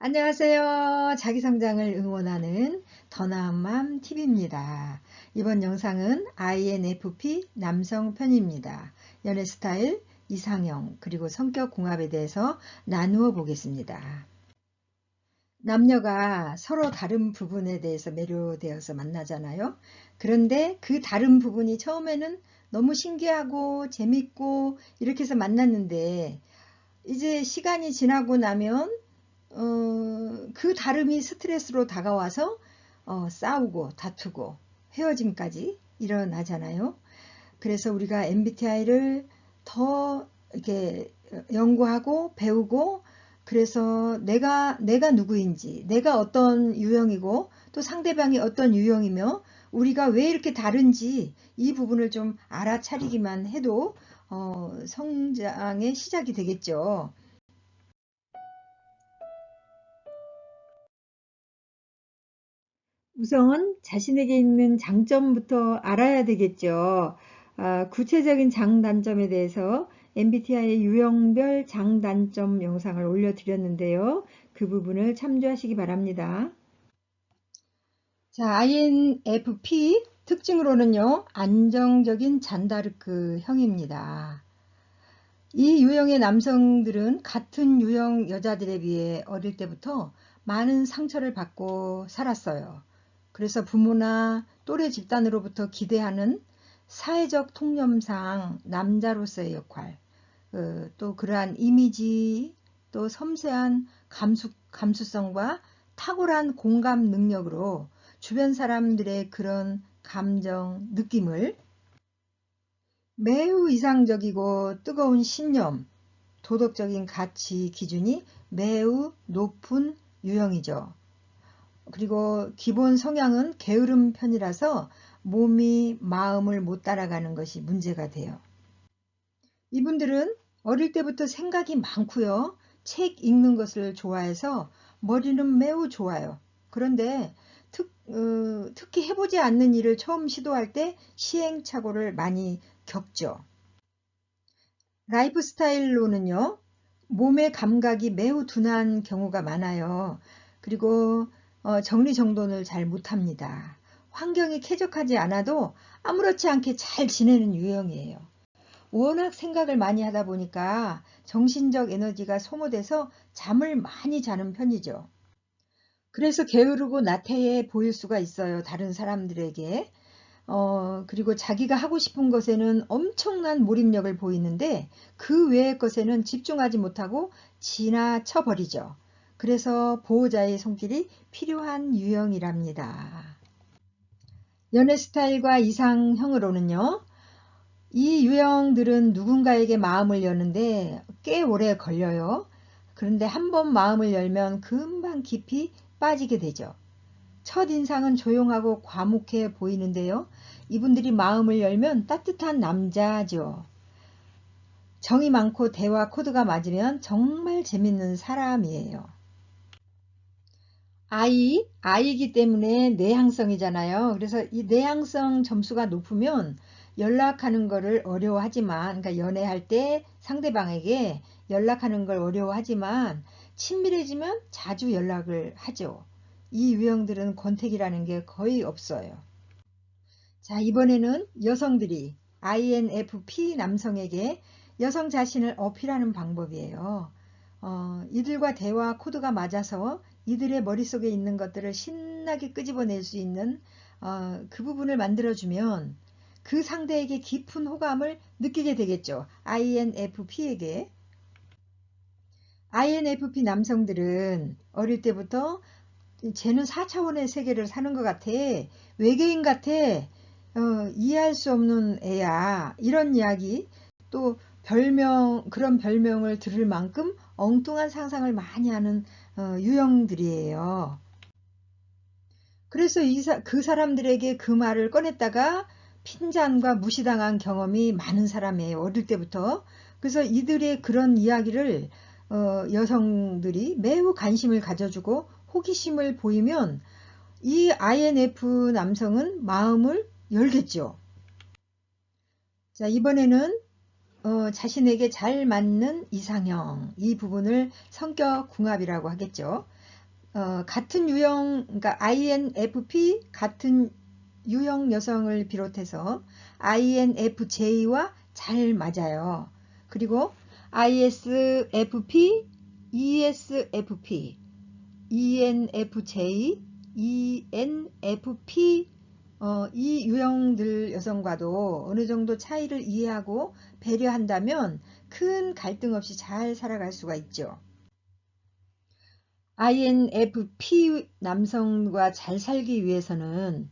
안녕하세요. 자기성장을 응원하는 더 나은 맘 TV입니다. 이번 영상은 INFP 남성 편입니다. 연애 스타일, 이상형, 그리고 성격 궁합에 대해서 나누어 보겠습니다. 남녀가 서로 다른 부분에 대해서 매료되어서 만나잖아요. 그런데 그 다른 부분이 처음에는 너무 신기하고 재밌고 이렇게 해서 만났는데 이제 시간이 지나고 나면 그 다름이 스트레스로 다가와서 싸우고 다투고 헤어짐까지 일어나잖아요. 그래서 우리가 MBTI를 더 이렇게 연구하고 배우고 그래서 내가 누구인지, 내가 어떤 유형이고 또 상대방이 어떤 유형이며 우리가 왜 이렇게 다른지 이 부분을 좀 알아차리기만 해도 성장의 시작이 되겠죠. 우선 자신에게 있는 장점부터 알아야 되겠죠. 구체적인 장단점에 대해서 MBTI 유형별 장단점 영상을 올려드렸는데요. 그 부분을 참조하시기 바랍니다. 자, INFP 특징으로는요, 안정적인 잔다르크형입니다. 이 유형의 남성들은 같은 유형 여자들에 비해 어릴 때부터 많은 상처를 받고 살았어요. 그래서 부모나 또래 집단으로부터 기대하는 사회적 통념상 남자로서의 역할, 또 그러한 이미지, 또 섬세한 감수성과 탁월한 공감 능력으로 주변 사람들의 그런 감정, 느낌을 매우 이상적이고 뜨거운 신념, 도덕적인 가치 기준이 매우 높은 유형이죠. 그리고 기본 성향은 게으름 편이라서 몸이 마음을 못 따라가는 것이 문제가 돼요. 이분들은 어릴 때부터 생각이 많고요. 책 읽는 것을 좋아해서 머리는 매우 좋아요. 그런데 특히 해보지 않는 일을 처음 시도할 때 시행착오를 많이 겪죠. 라이프 스타일로는요, 몸의 감각이 매우 둔한 경우가 많아요. 그리고 정리정돈을 잘 못합니다. 환경이 쾌적하지 않아도 아무렇지 않게 잘 지내는 유형이에요. 워낙 생각을 많이 하다 보니까 정신적 에너지가 소모돼서 잠을 많이 자는 편이죠. 그래서 게으르고 나태해 보일 수가 있어요. 다른 사람들에게. 그리고 자기가 하고 싶은 것에는 엄청난 몰입력을 보이는데 그 외의 것에는 집중하지 못하고 지나쳐 버리죠. 그래서 보호자의 손길이 필요한 유형이랍니다. 연애 스타일과 이상형으로는요. 이 유형들은 누군가에게 마음을 여는데 꽤 오래 걸려요. 그런데 한 번 마음을 열면 금방 깊이 빠지게 되죠. 첫인상은 조용하고 과묵해 보이는데요. 이분들이 마음을 열면 따뜻한 남자죠. 정이 많고 대화 코드가 맞으면 정말 재밌는 사람이에요. 아이이기 때문에 내향성이잖아요. 그래서 이 내향성 점수가 높으면 연락하는 거를 어려워하지만, 그러니까 연애할 때 상대방에게 연락하는 걸 어려워하지만 친밀해지면 자주 연락을 하죠. 이 유형들은 권태기라는 게 거의 없어요. 자, 이번에는 여성들이 INFP 남성에게 여성 자신을 어필하는 방법이에요. 이들과 대화 코드가 맞아서 이들의 머릿속에 있는 것들을 신나게 끄집어낼 수 있는 그 부분을 만들어주면 그 상대에게 깊은 호감을 느끼게 되겠죠. INFP에게. INFP 남성들은 어릴 때부터 쟤는 4차원의 세계를 사는 것 같아. 외계인 같아. 이해할 수 없는 애야. 이런 이야기. 또 그런 별명을 들을 만큼 엉뚱한 상상을 많이 하는 유형들이에요. 그래서 그 사람들에게 그 말을 꺼냈다가 핀잔과 무시당한 경험이 많은 사람이에요. 어릴 때부터. 그래서 이들의 그런 이야기를 여성들이 매우 관심을 가져주고 호기심을 보이면 이 INF 남성은 마음을 열겠죠. 자, 이번에는 자신에게 잘 맞는 이상형, 이 부분을 성격 궁합이라고 하겠죠. 같은 유형, 그러니까 INFP 같은 유형 여성을 비롯해서 INFJ와 잘 맞아요. 그리고 ISFP, ESFP, ENFJ, ENFP 이 유형들 여성과도 어느 정도 차이를 이해하고 배려한다면 큰 갈등 없이 잘 살아갈 수가 있죠. INFP 남성과 잘 살기 위해서는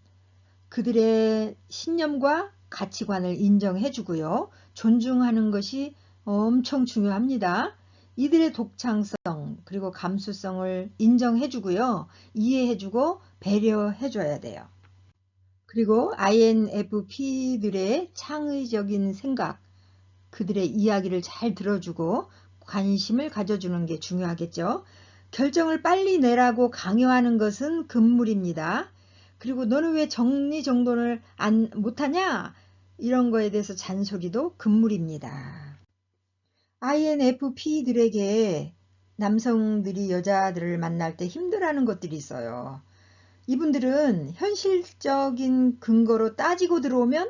그들의 신념과 가치관을 인정해주고요. 존중하는 것이 엄청 중요합니다. 이들의 독창성 그리고 감수성을 인정해주고요. 이해해주고 배려해줘야 돼요. 그리고 INFP들의 창의적인 생각, 그들의 이야기를 잘 들어주고 관심을 가져주는 게 중요하겠죠. 결정을 빨리 내라고 강요하는 것은 금물입니다. 그리고 너는 왜 정리정돈을 못하냐? 이런 거에 대해서 잔소리도 금물입니다. INFP들에게 남성들이 여자들을 만날 때 힘들어하는 것들이 있어요. 이분들은 현실적인 근거로 따지고 들어오면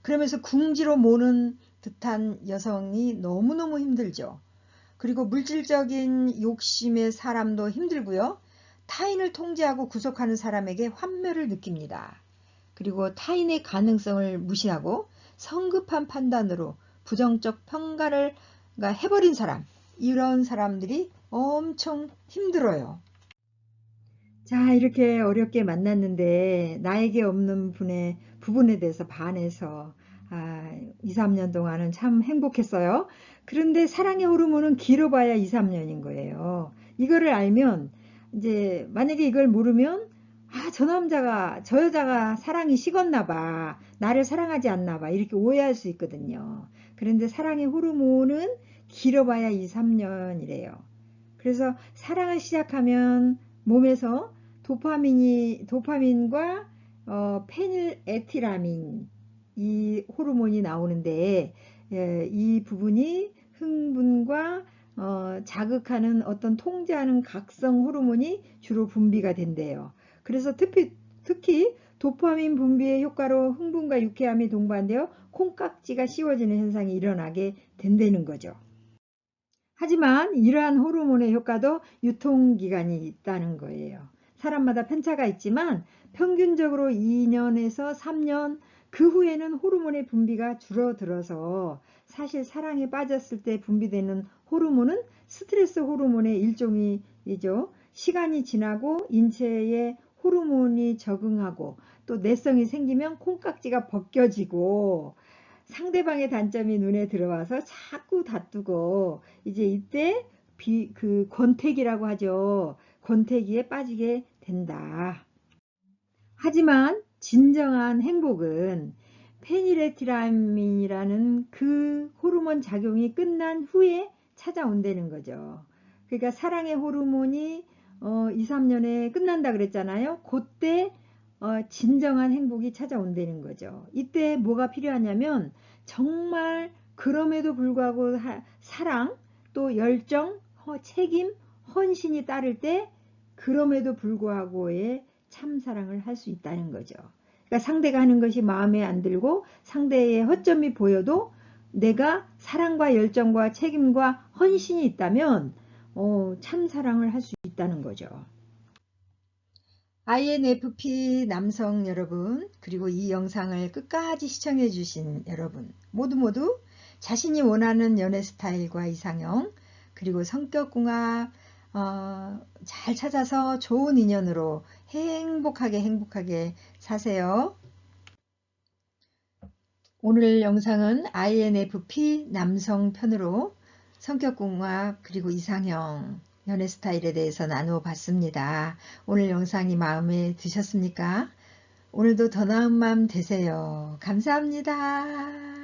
그러면서 궁지로 모는 듯한 여성이 너무너무 힘들죠. 그리고 물질적인 욕심의 사람도 힘들고요. 타인을 통제하고 구속하는 사람에게 환멸을 느낍니다. 그리고 타인의 가능성을 무시하고 성급한 판단으로 부정적 평가를 해버린 사람, 이런 사람들이 엄청 힘들어요. 자, 이렇게 어렵게 만났는데 나에게 없는 부분에 대해서 반해서 2, 3년 동안은 참 행복했어요. 그런데 사랑의 호르몬은 길어봐야 2, 3년인 거예요. 이거를 알면 이제 만약에 이걸 모르면 저 여자가 사랑이 식었나 봐. 나를 사랑하지 않나 봐. 이렇게 오해할 수 있거든요. 그런데 사랑의 호르몬은 길어봐야 2, 3년이래요. 그래서 사랑을 시작하면 몸에서 도파민과 페닐에티라민 이 호르몬이 나오는데 이 부분이 흥분과 자극하는 어떤 통제하는 각성 호르몬이 주로 분비가 된대요. 그래서 특히 도파민 분비의 효과로 흥분과 유쾌함이 동반되어 콩깍지가 씌워지는 현상이 일어나게 된다는 거죠. 하지만 이러한 호르몬의 효과도 유통기간이 있다는 거예요. 사람마다 편차가 있지만 평균적으로 2년에서 3년 그 후에는 호르몬의 분비가 줄어들어서 사실 사랑에 빠졌을 때 분비되는 호르몬은 스트레스 호르몬의 일종이죠. 시간이 지나고 인체에 호르몬이 적응하고 또 내성이 생기면 콩깍지가 벗겨지고 상대방의 단점이 눈에 들어와서 자꾸 다투고 이제 이때 권태기라고 하죠. 권태기에 빠지게 된다. 하지만 진정한 행복은 페니레티라민이라는 그 호르몬 작용이 끝난 후에 찾아온다는 거죠. 그러니까 사랑의 호르몬이 2, 3년에 끝난다 그랬잖아요. 그때 진정한 행복이 찾아온다는 거죠. 이때 뭐가 필요하냐면 정말 그럼에도 불구하고 사랑, 또 열정, 책임, 헌신이 따를 때 그럼에도 불구하고의 참사랑을 할 수 있다는 거죠. 그러니까 상대가 하는 것이 마음에 안 들고 상대의 허점이 보여도 내가 사랑과 열정과 책임과 헌신이 있다면 참사랑을 할 수 있다는 거죠. INFP 남성 여러분, 그리고 이 영상을 끝까지 시청해 주신 여러분 모두 자신이 원하는 연애 스타일과 이상형, 그리고 성격궁합 잘 찾아서 좋은 인연으로 행복하게 사세요. 오늘 영상은 INFP 남성 편으로 성격궁합 그리고 이상형 연애 스타일에 대해서 나누어 봤습니다. 오늘 영상이 마음에 드셨습니까? 오늘도 더 나은 마음 되세요. 감사합니다.